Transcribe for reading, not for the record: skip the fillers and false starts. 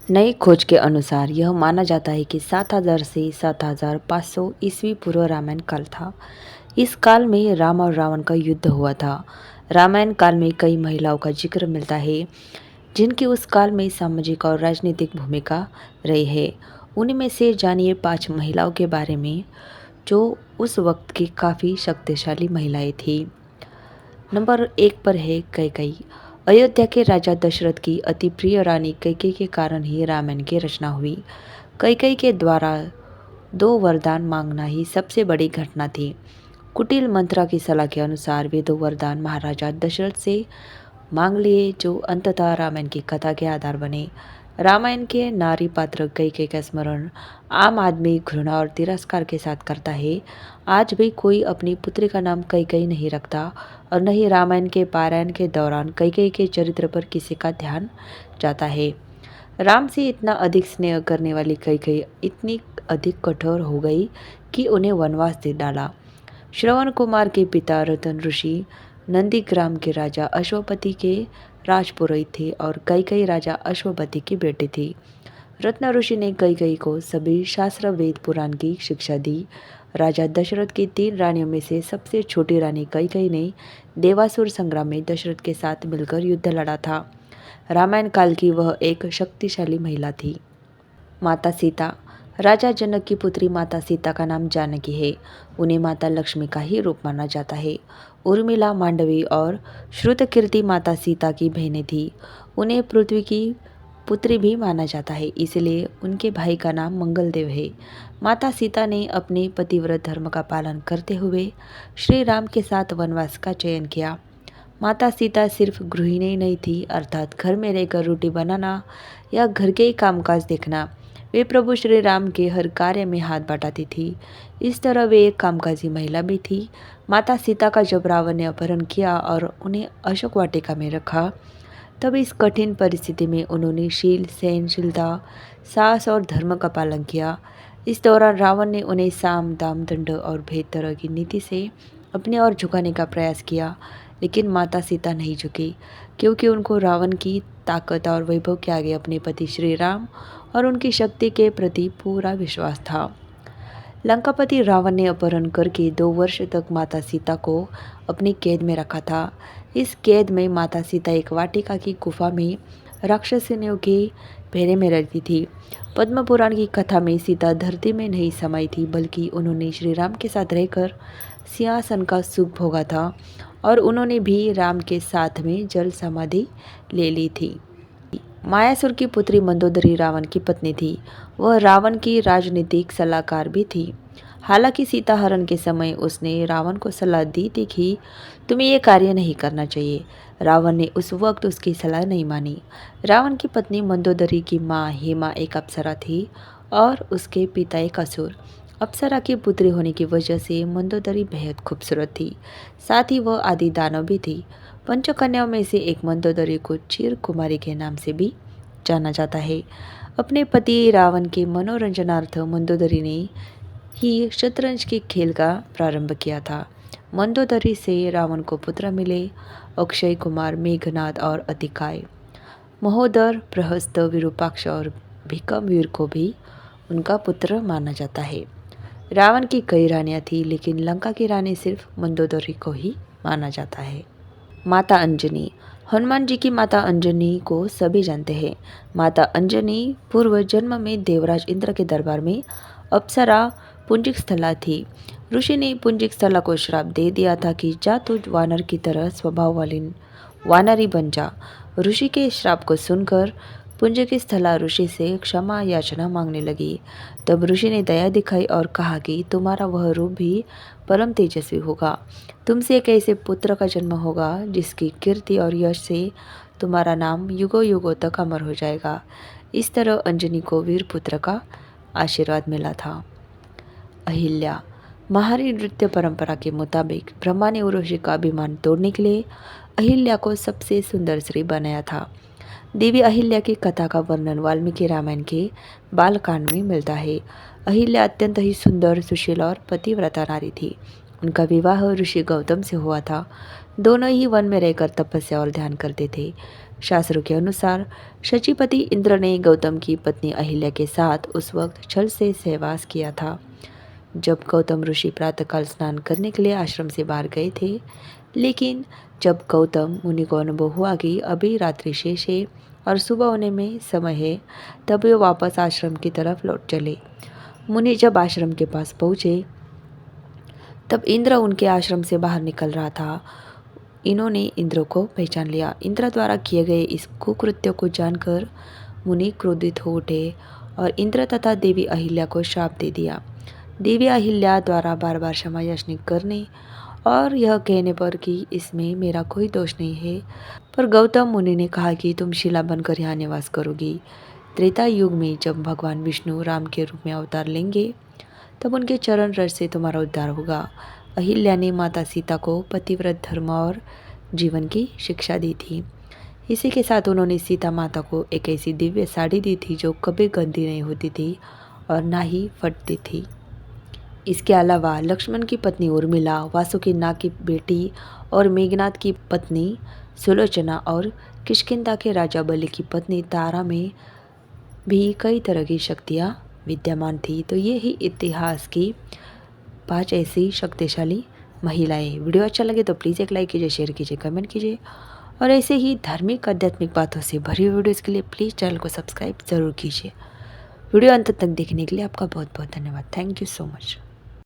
नई खोज के अनुसार यह माना जाता है कि 7000 से 7500 ईस्वी पूर्व रामायण काल था। इस काल में राम और रावण का युद्ध हुआ था। रामायण काल में कई महिलाओं का जिक्र मिलता है जिनकी उस काल में सामाजिक और राजनीतिक भूमिका रही है। उनमें से जानिए 5 महिलाओं के बारे में जो उस वक्त की काफ़ी शक्तिशाली महिलाएं थीं। नंबर 1 पर है कैकेयी। अयोध्या के राजा दशरथ की अति प्रिय रानी कैकेयी के कारण ही रामायण की रचना हुई। कैकेयी के द्वारा 2 वरदान मांगना ही सबसे बड़ी घटना थी। कुटिल मंत्रा की सलाह के अनुसार वे 2 वरदान महाराजा दशरथ से मांग लिए जो अंततः रामायण की कथा के आधार बने। रामायण के नारी पात्र कैकेयी का स्मरण आम आदमी घृणा और तिरस्कार के साथ करता है। आज भी कोई अपनी पुत्री का नाम कैकेयी नहीं रखता और न ही रामायण के पारायण के दौरान कैकेयी के चरित्र पर किसी का ध्यान जाता है। राम से इतना अधिक स्नेह करने वाली कैकेयी इतनी अधिक कठोर हो गई कि उन्हें वनवास दे डाला। श्रवण कुमार के पिता रतन ऋषि नंदीग्राम के राजा अश्वपति के राजपुरोहित थे और कैकेयी राजा अश्वपति की बेटी थी। रत्न ऋषि ने कैकेयी को सभी शास्त्र वेद पुराण की शिक्षा दी। राजा दशरथ की 3 रानियों में से सबसे छोटी रानी कैकेयी ने देवासुर संग्राम में दशरथ के साथ मिलकर युद्ध लड़ा था। रामायण काल की वह एक शक्तिशाली महिला थी। माता सीता। राजा जनक की पुत्री माता सीता का नाम जानकी है। उन्हें माता लक्ष्मी का ही रूप माना जाता है। उर्मिला, मांडवी और श्रुतकीर्ति माता सीता की बहनें थी। उन्हें पृथ्वी की पुत्री भी माना जाता है, इसलिए उनके भाई का नाम मंगलदेव है। माता सीता ने अपने पतिव्रत धर्म का पालन करते हुए श्री राम के साथ वनवास का चयन किया। माता सीता सिर्फ गृहिणी नहीं थी, अर्थात घर में रहकर रोटी बनाना या घर के कामकाज देखना। वे प्रभु श्री राम के हर कार्य में हाथ बटाती थी। इस तरह वे एक कामकाजी महिला भी थी। माता सीता का जब रावण ने अपहरण किया और उन्हें अशोक वाटिका में रखा, तब इस कठिन परिस्थिति में उन्होंने शील, सहनशीलता, साहस और धर्म का पालन किया। इस दौरान रावण ने उन्हें साम, दाम, दंड और भेद तरह की नीति से अपनी ओर झुकाने का प्रयास किया, लेकिन माता सीता नहीं झुकी, क्योंकि उनको रावण की ताकत और वैभव के आगे अपने पति श्री राम और उनकी शक्ति के प्रति पूरा विश्वास था। लंकापति रावण ने अपहरण करके 2 वर्ष तक माता सीता को अपनी कैद में रखा था। इस कैद में माता सीता एक वाटिका की गुफा में राक्षसियों के घेरे में रहती थी। पद्म पुराण की कथा में सीता धरती में नहीं समाई थी, बल्कि उन्होंने श्री राम के साथ रहकर सिंहासन का सुख भोगा था और उन्होंने भी राम के साथ में जल समाधि ले ली थी। मायासुर की पुत्री मंदोदरी रावण की पत्नी थी। वह रावण की राजनीतिक सलाहकार भी थी। हालांकि सीता हरण के समय उसने रावण को सलाह दी थी कि तुम्हें ये कार्य नहीं करना चाहिए। रावण ने उस वक्त उसकी सलाह नहीं मानी। रावण की पत्नी मंदोदरी की माँ हेमा एक अप्सरा थी और उसके पिता एक असुर। अप्सरा की पुत्री होने की वजह से मंदोदरी बेहद खूबसूरत थी, साथ ही वह आदि दानव भी थी। पंचकन्याओं में से एक मंदोदरी को चिर कुमारी के नाम से भी जाना जाता है। अपने पति रावण के मनोरंजनार्थ मंदोदरी ने ही शतरंज के खेल का प्रारंभ किया था। मंदोदरी से रावण को पुत्र मिले, अक्षय कुमार, मेघनाद और अतिकाय। महोदर, प्रहस्त, विरूपाक्ष और भीकमवीर को भी उनका पुत्र माना जाता है। रावण की कई रानियां थी, लेकिन लंका की रानी सिर्फ मंदोदरी को ही माना जाता है। माता अंजनी। हनुमान जी की माता अंजनी को सभी जानते हैं। माता अंजनी पूर्व जन्म में देवराज इंद्र के दरबार में अप्सरा पुंजिक स्थला थी। ऋषि ने पुंजिक स्थला को श्राप दे दिया था कि जा तू वानर की तरह स्वभाव वाली वानरी बन जा। ऋषि के श्राप को सुनकर पुंजिक स्थला ऋषि से क्षमा याचना मांगने लगी। तब ऋषि ने दया दिखाई और कहा कि तुम्हारा वह रूप भी परम तेजस्वी होगा। तुमसे एक ऐसे पुत्र का जन्म होगा जिसकी कीर्ति और यश से तुम्हारा नाम युगों युगों तक अमर हो जाएगा। इस तरह अंजनी को वीर पुत्र का आशीर्वाद मिला था। अहिल्या। महारी नृत्य परंपरा के मुताबिक ब्रह्मा ने उर्वशी का अभिमान तोड़ने के लिए अहिल्या को सबसे सुंदर स्त्री बनाया था। देवी अहिल्या की कथा का वर्णन वाल्मीकि रामायण के बालकांड में मिलता है। अहिल्या अत्यंत ही सुंदर, सुशील और पतिव्रता नारी थी। उनका विवाह ऋषि गौतम से हुआ था। दोनों ही वन में रहकर तपस्या और ध्यान करते थे। शास्त्रों के अनुसार शचीपति इंद्र ने गौतम की पत्नी अहिल्या के साथ उस वक्त छल से सहवास किया था जब गौतम ऋषि प्रातःकाल स्नान करने के लिए आश्रम से बाहर गए थे। लेकिन जब गौतम मुनि को अनुभव हुआ कि अभी रात्रि शेष है और सुबह होने में समय है, तब वे वापस आश्रम की तरफ लौट चले। मुनि जब आश्रम के पास पहुँचे तब इंद्र उनके आश्रम से बाहर निकल रहा था। इन्होंने इंद्र को पहचान लिया। इंद्र द्वारा किए गए इस कुकृत्य को जानकर मुनि क्रोधित हो उठे और इंद्र तथा देवी अहिल्या को शाप दे दिया। देवी अहिल्या द्वारा बार बार क्षमा याचना करने और यह कहने पर कि इसमें मेरा कोई दोष नहीं है, पर गौतम मुनि ने कहा कि तुम शिला बनकर यहाँ निवास करोगी। त्रेता युग में जब भगवान विष्णु राम के रूप में अवतार लेंगे तब उनके चरण रज से तुम्हारा उद्धार होगा। अहिल्या ने माता सीता को पतिव्रत धर्म और जीवन की शिक्षा दी थी। इसी के साथ उन्होंने सीता माता को एक ऐसी दिव्य साड़ी दी थी जो कभी गंदी नहीं होती थी और ना ही फटती थी। इसके अलावा लक्ष्मण की पत्नी उर्मिला, वासुकी नाग की बेटी और मेघनाथ की पत्नी सुलोचना और किष्किंधा के राजा बलि की पत्नी तारा में भी कई तरह की शक्तियाँ विद्यमान थी। तो ये ही इतिहास की 5 ऐसी शक्तिशाली महिलाएं। वीडियो अच्छा लगे तो प्लीज़ एक लाइक कीजिए, शेयर कीजिए, कमेंट कीजिए और ऐसे ही धार्मिक आध्यात्मिक बातों से भरी हुई वीडियोज़ के लिए प्लीज़ चैनल को सब्सक्राइब ज़रूर कीजिए। वीडियो अंत तक देखने के लिए आपका बहुत बहुत धन्यवाद। Thank you so much.